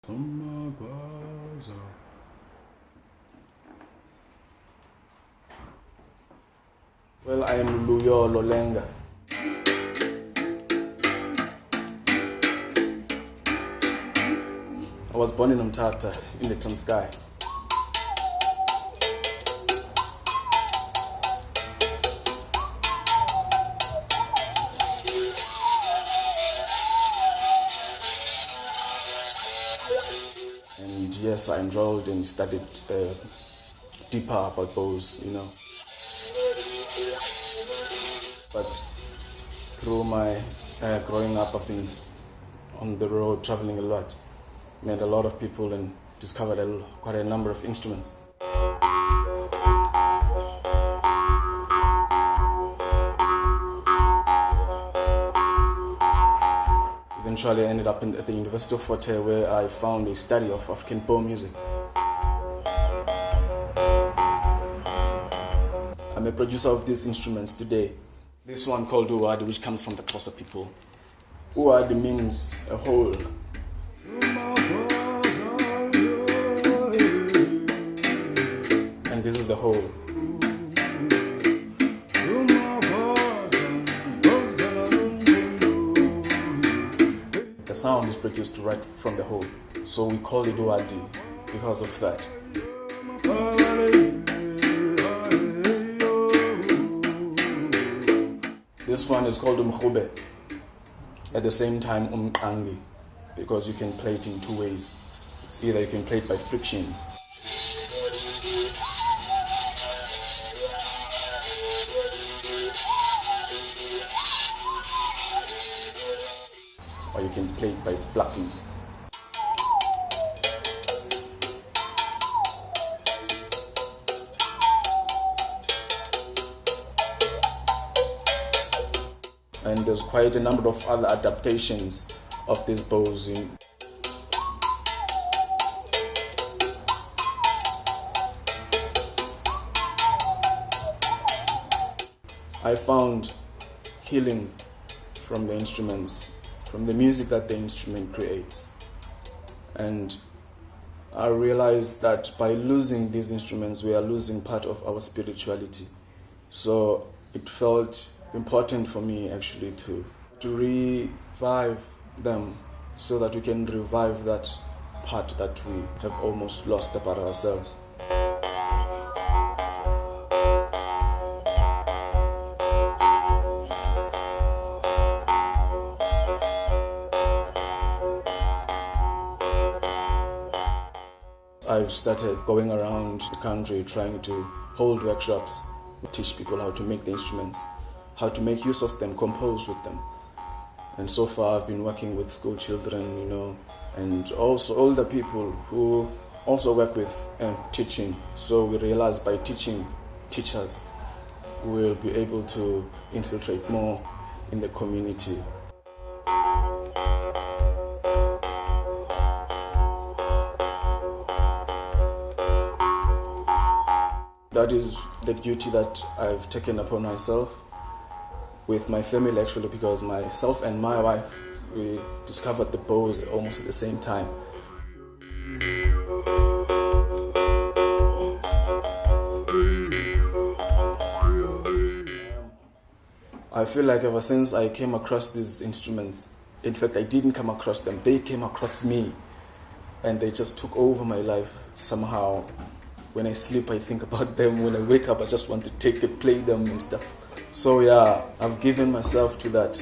Well, I am Luyolo Lenga. I was born in Umtata in the Transkei. And yes, I enrolled and studied deeper about bows, But through my growing up, I've been on the road, traveling a lot, met a lot of people and discovered quite a number of instruments. Eventually I ended up at the University of Fort Hare, where I found a study of African bow music. I'm a producer of these instruments today. This one called Uwadi, which comes from the Xhosa people. Uwadi means a hole. And this is the hole. The sound is produced right from the hole. So we call it Uwadi because of that. This one is called Umkhube. At the same time, Umqangi, because you can play it in two ways. It's either you can play it by friction, or you can play it by plucking. And there's quite a number of other adaptations of these bows. I found healing from the instruments, from the music that the instrument creates. And I realized that by losing these instruments, we are losing part of our spirituality. So it felt important for me actually to revive them, so that we can revive that part that we have almost lost about ourselves. I've started going around the country trying to hold workshops, teach people how to make the instruments, how to make use of them, compose with them. And so far I've been working with school children, and also older people who also work with teaching. So we realize by teaching teachers, we'll be able to infiltrate more in the community. That is the duty that I've taken upon myself with my family, actually, because myself and my wife, we discovered the bows almost at the same time. I feel like ever since I came across these instruments, in fact I didn't come across them, they came across me, and they just took over my life somehow. When I sleep, I think about them. When I wake up, I just want to play them and stuff. So yeah, I've given myself to that.